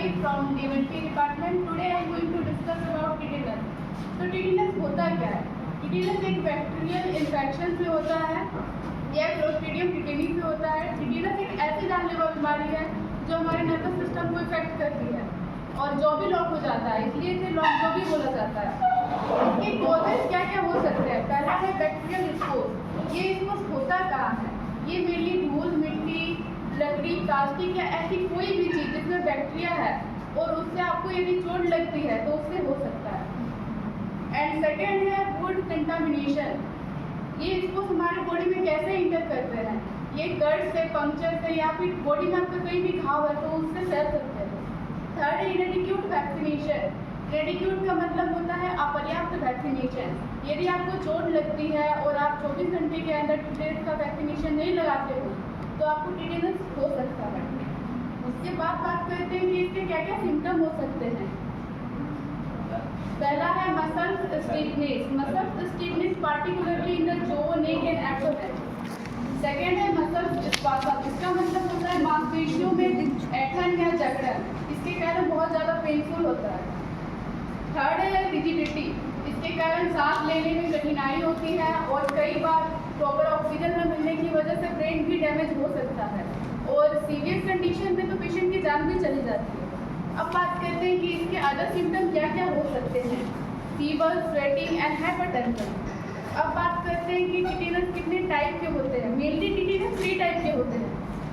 Ravi from DMT department. Today I am going to discuss about titinus. तो titinus होता क्या है? Titinus एक बैक्टीरियल इन्फेक्शन से होता है, यह क्लोस्ट्रीडियम टिटेनी से होता है। titinus एक ऐसी जानलेवा बीमारी है जो हमारे नर्वस सिस्टम को इफेक्ट करती है और जॉ भी लॉक हो जाता है, इसलिए इसे लॉक जॉ भी बोला जाता है। इसके कॉजेज क्या क्या हो सकते हैं? पहला है बैक्टीरियल स्पोर्स। ये स्पोर्स होता कहाँ है? ये मेनली धूल, मिट्टी, लकड़ी, प्लास्टिक या ऐसी कोई भी चीज़ जिसमें बैक्टीरिया है और उससे आपको यदि चोट लगती है तो उससे हो सकता है। एंड सेकेंड है फूड कंटामिनेशन। ये इसको हमारे बॉडी में कैसे इंटर करते हैं? ये कट से, पंक्चर से या फिर बॉडी में आपका कोई भी घाव है तो उससे फैल सकते हैं। थर्ड है इनएडिक्यूट वैक्सीनेशन। इनएडिक्यूट का मतलब होता है अपर्याप्त वैक्सीनेशन। यदि आपको चोट लगती है और आप 24 घंटे के अंदर टिटेनस का वैक्सीनेशन नहीं लगाते हो तो आपको टिटेनस हो सकता है। उसके बाद बात करते हैं कि इसके क्या क्या सिम्टम हो सकते हैं। पहला है muscles stiffness. Muscles stiffness particularly in the jaw, neck and abdomen. Second है मसल्स स्पाज़म। इसका मतलब होता है मांसपेशियों में ऐंठन या जकड़न, इसके कारण बहुत ज़्यादा पेनफुल होता है। थर्ड है रिजिडिटी। इसके कारण सांस लेने में कठिनाई होती है और कई बार प्रॉपर ऑक्सीजन न मिलने की वजह से ब्रेन भी डैमेज हो सकता है और सीरियस कंडीशन में तो पेशेंट की जान भी चली जाती है। अब बात करते हैं कि इसके अदर सिम्टम क्या क्या हो सकते हैं। Fever, sweating and hypertension. अब बात करते हैं कि टिटेनस कितने टाइप के होते हैं। मेनली टिटेनस 3 टाइप के होते हैं।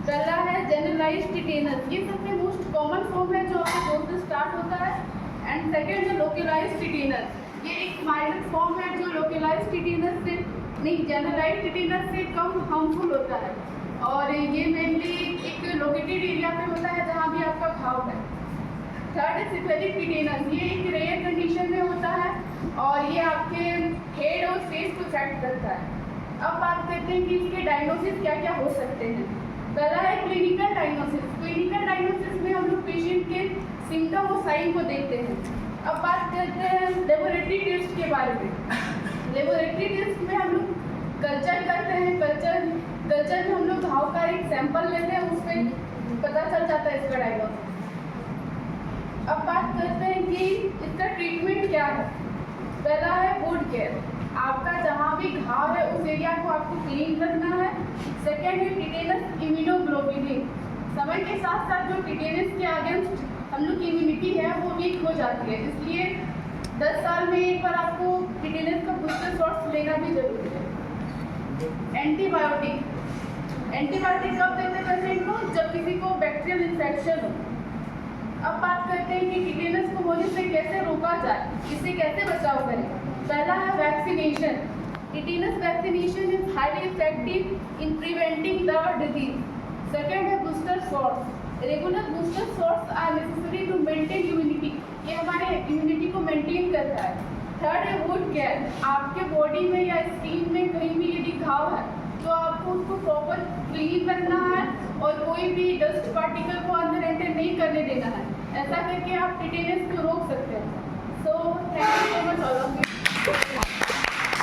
पहला है जनरलाइज्ड टिटेनस। ये सबसे मोस्ट कॉमन फॉर्म है जो आपके दोस्त से स्टार्ट होता है। एंड सेकेंड है लोकलाइज्ड टिटेनस। ये एक माइल्ड फॉर्म है जो लोकलाइज्ड टिटेनस से नहीं, जनरलाइज्ड टिटेनस से कम हार्मफुल होता है और ये मेनली एक लोकेटेड एरिया पे होता है जहाँ भी आपका घाव है। थर्ड है सिफेलिक टिटेनस। ये एक रेयर कंडीशन में होता है और ये आपके हेड और फेस को इफेक्ट करता है। अब बात करते हैं कि इसके डायग्नोसिस क्या क्या हो सकते हैं। पहला है क्लिनिकल डायग्नोसिस। क्लिनिकल डायग्नोसिस में हम लोग पेशेंट के सिम्टम और साइन को देखते हैं। अब बात करते हैं लेबोरेटरी टेस्ट के बारे में। लेबोरेटरी टेस्ट में हम लोग कल्चर करते हैं। कल्चर में हम लोग घाव का एक सैंपल लेते हैं, उससे पता चल जाता है इसका डायग्नोसिस। अब बात करते हैं कि इसका ट्रीटमेंट क्या है। पहला है वुंड केयर। आपका जहाँ भी घाव है उस एरिया को आपको क्लीन रखना है। सेकेंड है टिटेनस इम्यूनोग्लोबुलिन। समय के साथ साथ जो टिटेनस के अगेंस्ट हम लोग की इम्यूनिटी है वो वीक हो जाती है, इसलिए 10 साल में एक बार आपको टिटेनस का बूस्टर शॉट्स लेना भी जरूरी है। एंटीबायोटिक। एंटीबायोटिक कब देते हैं पेशेंट को? जब किसी को बैक्टीरियल इन्फेक्शन हो। अब बात करते हैं कि टिटेनस को होने से कैसे रोका जाए, इससे कैसे बचाव करें। पहला है vaccination. Tetanus vaccination is highly effective in preventing the disease. Second है booster shots. Regular booster shots are necessary to maintain immunity. ये हमारे इम्यूनिटी को मेंटेन करता है। थर्ड है वुंड केयर। आपके बॉडी में या स्किन में कहीं भी यदि घाव है तो आपको उसको प्रॉपर क्लीन रखना है और कोई भी डस्ट पार्टिकल को अंदर एंटर नहीं करने देना है। ऐसा करके आप टिटेनस को रोक सकते हैं। So thank you so much all of you.